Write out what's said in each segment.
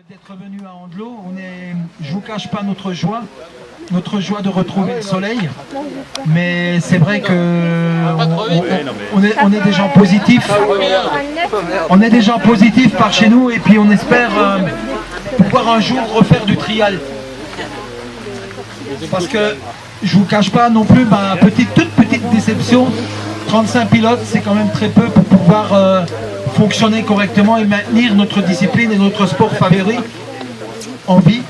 D'être venu à Andelot, je vous cache pas notre joie de retrouver le soleil, mais c'est vrai que on est des gens positifs, par chez nous, et puis on espère pouvoir un jour refaire du trial, parce que je vous cache pas non plus ma toute petite déception. 35 pilotes, c'est quand même très peu pour pouvoir fonctionner correctement et maintenir notre discipline et notre sport favori en vie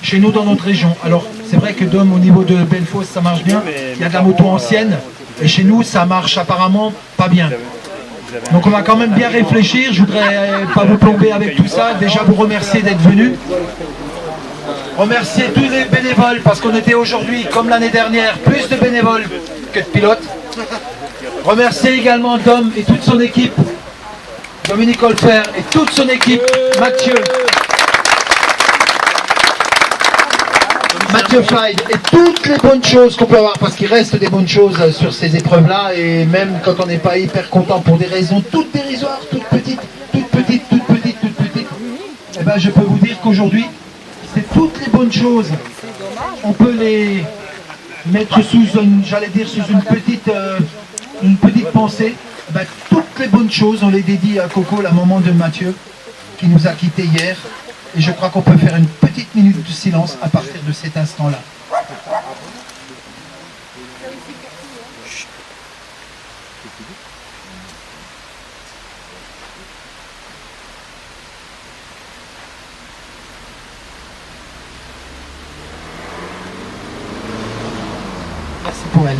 chez nous dans notre région. Alors c'est vrai que Dom, au niveau de Bellefosse, ça marche bien, il y a de la moto ancienne, et chez nous ça marche apparemment pas bien. Donc on va quand même bien réfléchir. Je voudrais pas vous plomber avec tout ça, déjà vous remercier d'être venus, remercier tous les bénévoles, parce qu'on était aujourd'hui, comme l'année dernière, plus de bénévoles que de pilotes. Remercier également Dom et toute son équipe, Dominique Holfer et toute son équipe, Mathieu Flyde, et toutes les bonnes choses qu'on peut avoir, parce qu'il reste des bonnes choses sur ces épreuves-là, et même quand on n'est pas hyper content pour des raisons toutes dérisoires, toutes petites, eh ben je peux vous dire qu'aujourd'hui, c'est toutes les bonnes choses. On peut les mettre sous une petite pensée. Ben, toutes les bonnes choses, on les dédie à Coco, la maman de Mathieu, qui nous a quittés hier. Et je crois qu'on peut faire une petite minute de silence à partir de cet instant-là. Merci pour elle.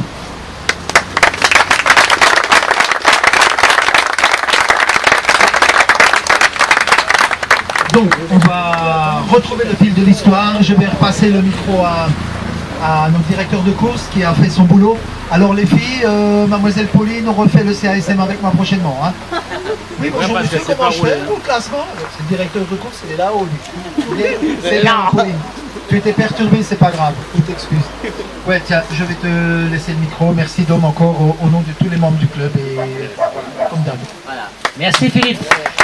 Donc, on va retrouver le fil de l'histoire. Je vais repasser le micro à notre directeur de course qui a fait son boulot. Alors les filles, mademoiselle Pauline, on refait le CASM avec moi prochainement. Hein. Oui, bonjour monsieur, comment je fais au classement? C'est le directeur de course, il est là-haut. C'est là, Pauline. Tu étais perturbé, c'est pas grave, je t'excuse. Ouais, tiens, je vais te laisser le micro. Merci Dom encore au nom de tous les membres du club et comme d'hab. Voilà. Merci Philippe.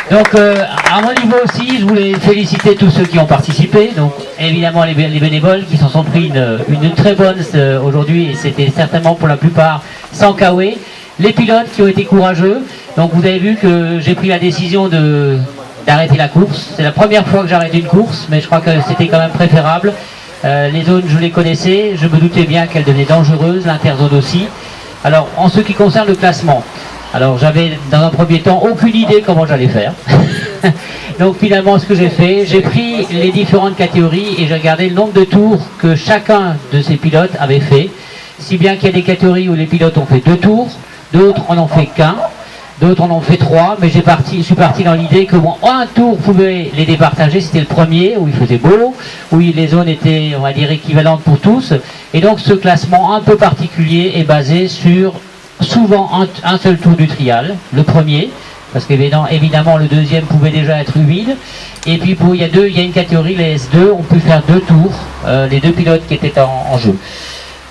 Donc à mon niveau aussi, je voulais féliciter tous ceux qui ont participé. Donc évidemment les bénévoles qui s'en sont pris une très bonne aujourd'hui, et c'était certainement pour la plupart sans Kawé. Les pilotes qui ont été courageux. Donc vous avez vu que j'ai pris la décision d'arrêter la course. C'est la première fois que j'arrête une course, mais je crois que c'était quand même préférable. Les zones, je les connaissais, je me doutais bien qu'elles devenaient dangereuses, l'interzone aussi. Alors en ce qui concerne le classement, alors j'avais dans un premier temps aucune idée comment j'allais faire. Donc finalement ce que j'ai fait, j'ai pris les différentes catégories et j'ai regardé le nombre de tours que chacun de ces pilotes avait fait. Si bien qu'il y a des catégories où les pilotes ont fait 2 tours, d'autres en ont fait qu'un, d'autres en ont fait 3, mais je suis parti dans l'idée que bon, un tour pouvait les départager, c'était le premier, où il faisait beau, où les zones étaient, on va dire, équivalentes pour tous. Et donc ce classement un peu particulier est basé sur souvent un seul tour du trial, le premier, parce qu'évidemment le deuxième pouvait déjà être humide. Et puis il y a une catégorie, les S2, on peut faire 2 tours, les 2 pilotes qui étaient en jeu.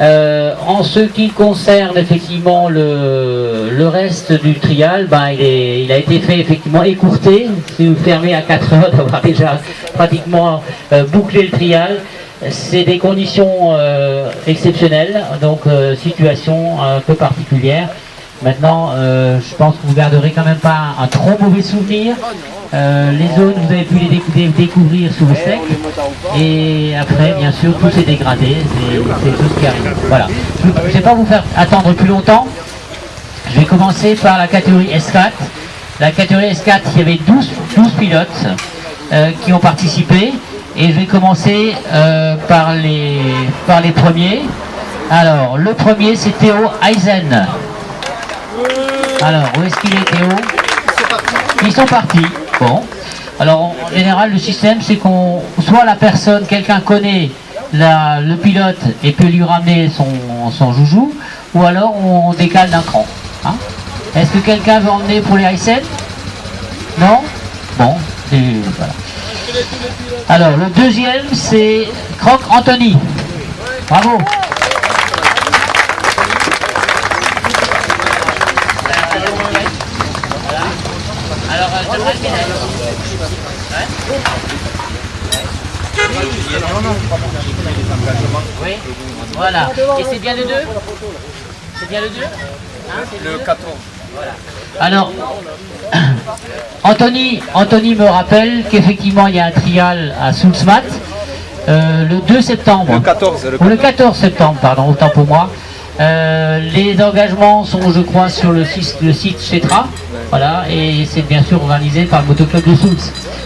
En ce qui concerne effectivement le reste du trial, ben, il a été fait effectivement écourté, si vous fermez à 4 heures d'avoir déjà pratiquement bouclé le trial. C'est des conditions exceptionnelles, donc situation un peu particulière. Maintenant, je pense que vous garderez quand même pas un trop mauvais souvenir. Les zones, vous avez pu les découvrir sous le sec. Et après, bien sûr, tout s'est dégradé. C'est tout ce qui arrive. Voilà. Je ne vais pas vous faire attendre plus longtemps. Je vais commencer par la catégorie S4. La catégorie S4, il y avait 12 pilotes qui ont participé. Et je vais commencer par les premiers. Alors, le premier, c'est Théo Eisen. Alors, où est-ce qu'il est, Théo? Ils sont partis. Bon. Alors, en général, le système, c'est qu'on... Soit la personne, quelqu'un connaît le pilote et peut lui ramener son joujou, ou alors on décale d'un cran. Hein? Est-ce que quelqu'un veut emmener pour les Eisen? Non? Bon. Voilà. Alors, le deuxième, c'est Croc Anthony. Bravo. Alors, je donnerai le médaille. Oui, voilà. Et c'est bien le 2? C'est bien le 2? Le 14. Voilà. Alors, Anthony me rappelle qu'effectivement il y a un trial à Soulsmat le 2 septembre. Le 14. Ou le 14 septembre, pardon, autant pour moi. Les engagements sont, je crois, sur le site Chetra. Voilà, et c'est bien sûr organisé par le motoclub de Souls.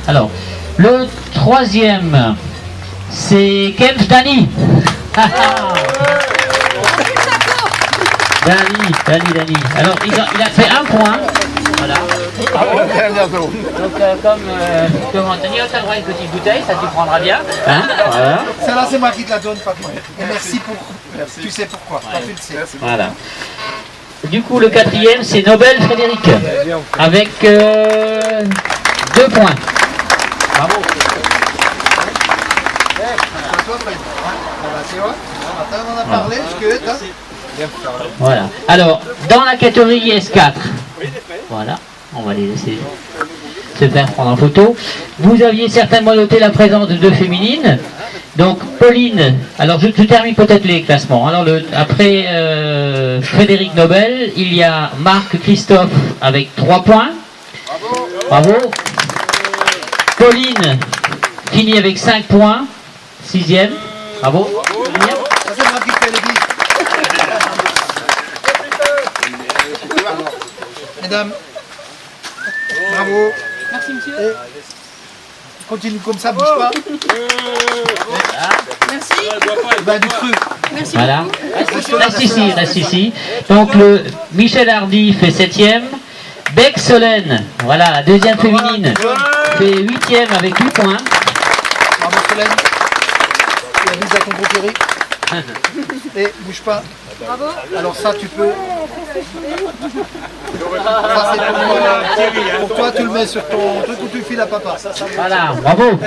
Alors, le troisième, c'est Kempf Dani. Dani. Alors, il a fait un point. Voilà. Donc, comme Anthony, tu as droit à une petite bouteille, ça tu prendras bien. Hein, voilà. Celle-là, c'est moi qui te la donne, pas moi. Et merci pour. Tu sais pourquoi. Toi, tu le sais. Voilà. Du coup, le quatrième, c'est Nobel Frédéric. Avec 2 points. Bravo. On en a parlé, voilà. Alors, dans la catégorie S4, voilà, on va les laisser se faire prendre en photo. Vous aviez certainement noté la présence de 2 féminines. Donc, Pauline, alors je termine peut-être les classements. Alors, après Frédéric Nobel, il y a Marc Christophe avec 3 points. Bravo. Pauline finit avec 5 points. 6e. Bravo. Mesdames, bravo. Merci monsieur. Et continue comme ça, bouge pas. Merci. Ben, du cru. Merci. Voilà. Reste ici. Donc le Michel Hardy fait 7e. Bec Solène, voilà, la deuxième féminine, fait 8e avec 8 points. Bravo Solène. La bise à ton préféré. Et bouge pas. Bravo. Alors ça tu peux. Ça c'est pour toi, tu le mets sur ton truc où tu files à papa. Voilà, bravo.